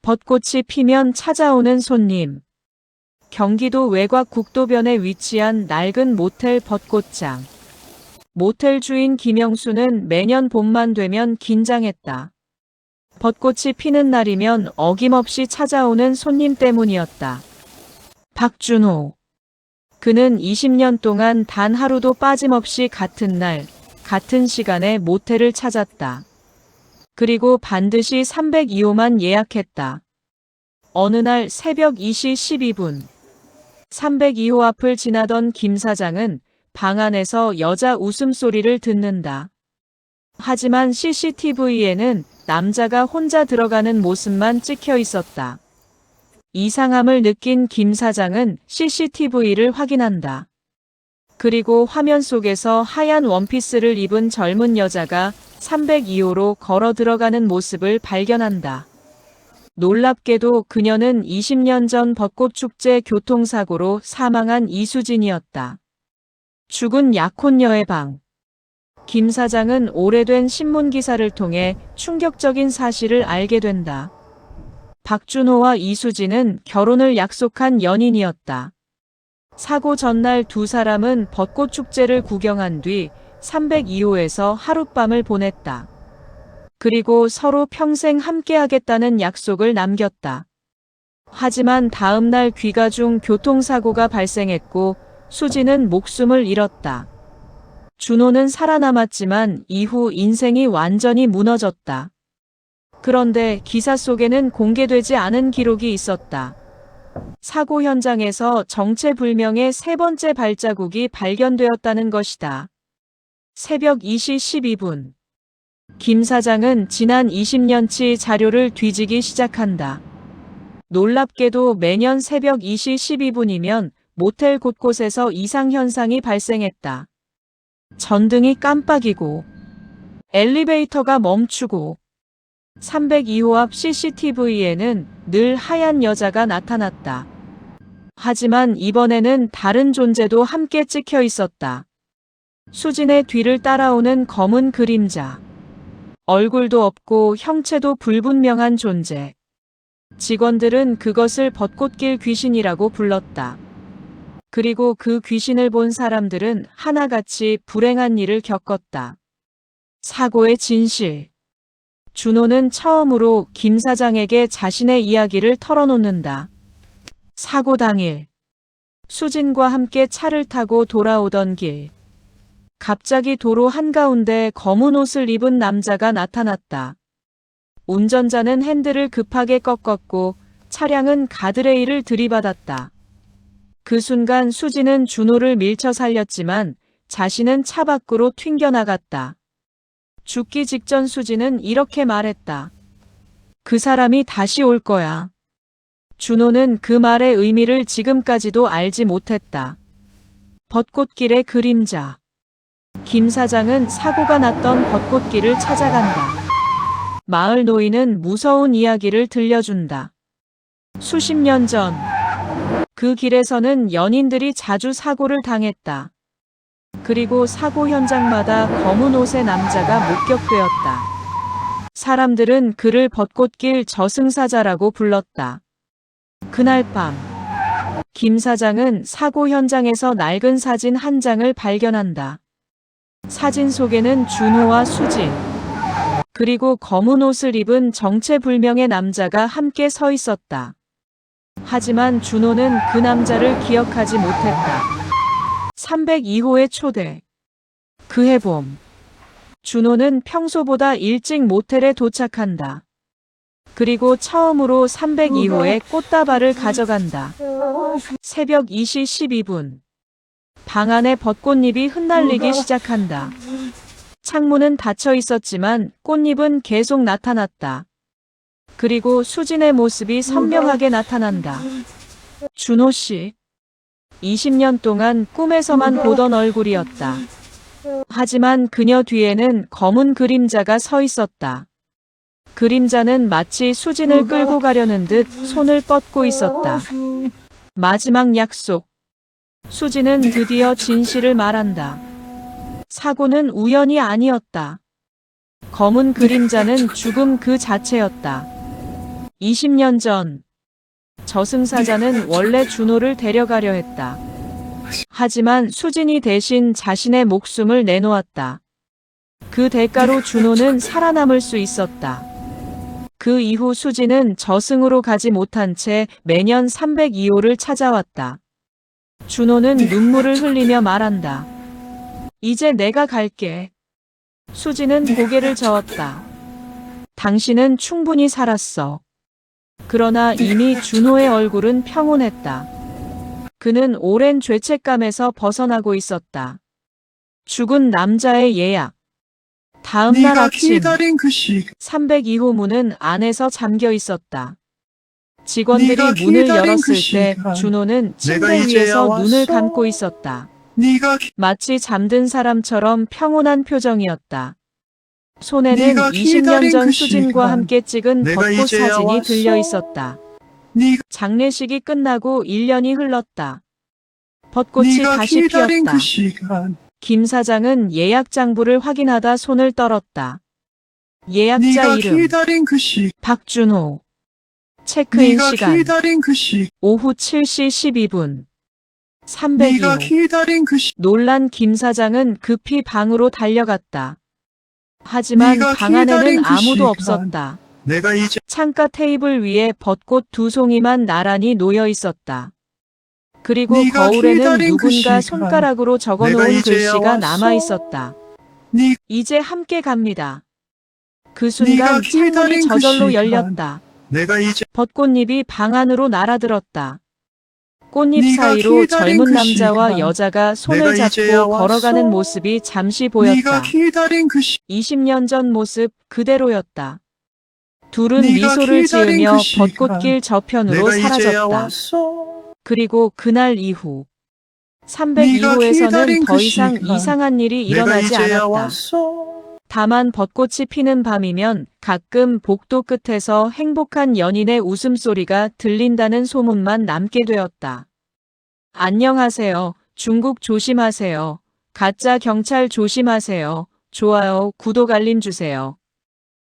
벚꽃이 피면 찾아오는 손님. 경기도 외곽 국도변에 위치한 낡은 모텔 벚꽃장. 모텔 주인 김영수는 매년 봄만 되면 긴장했다. 벚꽃이 피는 날이면 어김없이 찾아오는 손님 때문이었다. 박준호. 그는 20년 동안 단 하루도 빠짐없이 같은 날, 같은 시간에 모텔을 찾았다. 그리고 반드시 302호만 예약했다. 어느 날 새벽 2시 12분. 302호 앞을 지나던 김 사장은 방 안에서 여자 웃음소리를 듣는다. 하지만 CCTV에는 남자가 혼자 들어가는 모습만 찍혀 있었다. 이상함을 느낀 김 사장은 CCTV를 확인한다. 그리고 화면 속에서 하얀 원피스를 입은 젊은 여자가 302호로 걸어 들어가는 모습을 발견한다. 놀랍게도 그녀는 20년 전 벚꽃축제 교통사고로 사망한 이수진이었다. 죽은 약혼녀의 방. 김 사장은 오래된 신문기사를 통해 충격적인 사실을 알게 된다. 박준호와 이수진은 결혼을 약속한 연인이었다. 사고 전날 두 사람은 벚꽃축제를 구경한 뒤 302호에서 하룻밤을 보냈다. 그리고 서로 평생 함께하겠다는 약속을 남겼다. 하지만 다음 날 귀가 중 교통사고가 발생했고 수진은 목숨을 잃었다. 준호는 살아남았지만 이후 인생이 완전히 무너졌다. 그런데 기사 속에는 공개되지 않은 기록이 있었다. 사고 현장에서 정체불명의 세 번째 발자국이 발견되었다는 것이다. 새벽 2시 12분. 김 사장은 지난 20년치 자료를 뒤지기 시작한다. 놀랍게도 매년 새벽 2시 12분이면 모텔 곳곳에서 이상현상이 발생했다. 전등이 깜빡이고, 엘리베이터가 멈추고, 302호 앞 CCTV에는 늘 하얀 여자가 나타났다. 하지만 이번에는 다른 존재도 함께 찍혀 있었다. 수진의 뒤를 따라오는 검은 그림자. 얼굴도 없고 형체도 불분명한 존재. 직원들은 그것을 벚꽃길 귀신이라고 불렀다. 그리고 그 귀신을 본 사람들은 하나같이 불행한 일을 겪었다. 사고의 진실. 준호는 처음으로 김 사장에게 자신의 이야기를 털어놓는다. 사고 당일. 수진과 함께 차를 타고 돌아오던 길. 갑자기 도로 한가운데 검은 옷을 입은 남자가 나타났다. 운전자는 핸들을 급하게 꺾었고 차량은 가드레일을 들이받았다. 그 순간 수진은 준호를 밀쳐 살렸지만 자신은 차 밖으로 튕겨나갔다. 죽기 직전 수진은 이렇게 말했다. 그 사람이 다시 올 거야. 준호는 그 말의 의미를 지금까지도 알지 못했다. 벚꽃길의 그림자. 김 사장은 사고가 났던 벚꽃길을 찾아간다. 마을 노인은 무서운 이야기를 들려준다. 수십 년 전, 그 길에서는 연인들이 자주 사고를 당했다. 그리고 사고 현장마다 검은 옷의 남자가 목격되었다. 사람들은 그를 벚꽃길 저승사자라고 불렀다. 그날 밤, 김 사장은 사고 현장에서 낡은 사진 한 장을 발견한다. 사진 속에는 준호와 수진, 그리고 검은 옷을 입은 정체불명의 남자가 함께 서 있었다. 하지만 준호는 그 남자를 기억하지 못했다. 302호의 초대. 그해 봄. 준호는 평소보다 일찍 모텔에 도착한다. 그리고 처음으로 302호의 꽃다발을 가져간다. 새벽 2시 12분. 방 안에 벚꽃잎이 흩날리기 시작한다. 창문은 닫혀 있었지만 꽃잎은 계속 나타났다. 그리고 수진의 모습이 선명하게 나타난다. 준호 씨. 20년 동안 꿈에서만 보던 얼굴이었다. 하지만 그녀 뒤에는 검은 그림자가 서 있었다. 그림자는 마치 수진을 끌고 가려는 듯 손을 뻗고 있었다. 마지막 약속. 수진은 드디어 진실을 말한다. 사고는 우연이 아니었다. 검은 그림자는 죽음 그 자체였다. 20년 전 저승사자는 원래 준호를 데려가려 했다. 하지만 수진이 대신 자신의 목숨을 내놓았다. 그 대가로 준호는 살아남을 수 있었다. 그 이후 수진은 저승으로 가지 못한 채 매년 302호를 찾아왔다. 준호는 눈물을 흘리며 말한다. 이제 내가 갈게. 수진은 고개를 저었다. 당신은 충분히 살았어. 그러나 이미 준호의 얼굴은 평온했다. 그는 오랜 죄책감에서 벗어나고 있었다. 죽은 남자의 예약. 다음 날 네가 아침 기다린 그 시간 302호 문은 안에서 잠겨 있었다. 직원들이 네가 문을 기다린 열었을 그 때 시간 준호는 침대 내가 이제야 위에서 눈을 왔어. 감고 있었다. 네가 마치 잠든 사람처럼 평온한 표정이었다. 손에는 네가 20년 기다린 전 그 수진과 시간 함께 찍은 내가 벚꽃 이제야 사진이 왔어. 들려 있었다. 네가 장례식이 끝나고 1년이 흘렀다. 벚꽃이 네가 다시 기다린 피었다. 그 시간 김 사장은 예약 장부를 확인하다 손을 떨었다. 예약자 네가 이름 기다린 그 시간 박준호. 체크인 네가 시간 기다린 그 시간 오후 7시 12분. 네가 302호. 기다린 그 시간 놀란 김 사장은 급히 방으로 달려갔다. 하지만 네가 방 안에는 기다린 그 아무도 시간 없었다. 내가 이제 창가 테이블 위에 벚꽃 2송이만 나란히 놓여 있었다. 그리고 네가 거울에는 기다린 그 누군가 시간 손가락으로 내가 적어놓은 이제야 글씨가 왔어. 남아 있었다. 네 이제 함께 갑니다. 그 네가 순간 창문이 기다린 그 저절로 시간 열렸다. 내가 이제 벚꽃잎이 방 안으로 날아들었다. 꽃잎 네가 사이로 기다린 젊은 그 남자와 시간 여자가 손을 내가 이제야 잡고 걸어가는 왔어. 모습이 잠시 네가 보였다. 기다린 그 시간 20년 전 모습 그대로였다. 둘은 네가 미소를 기다린 지으며 그 시간 벚꽃길 저편으로 내가 이제야 사라졌다. 왔어. 그리고 그날 이후 네가 302호에서는 기다린 더 그 이상 시간 이상한 일이 내가 일어나지 이제야 않았다. 왔어. 다만 벚꽃이 피는 밤이면 가끔 복도 끝에서 행복한 연인의 웃음소리가 들린다는 소문만 남게 되었다. 안녕하세요. 중국 조심하세요. 가짜 경찰 조심하세요. 좋아요, 구독 알림 주세요.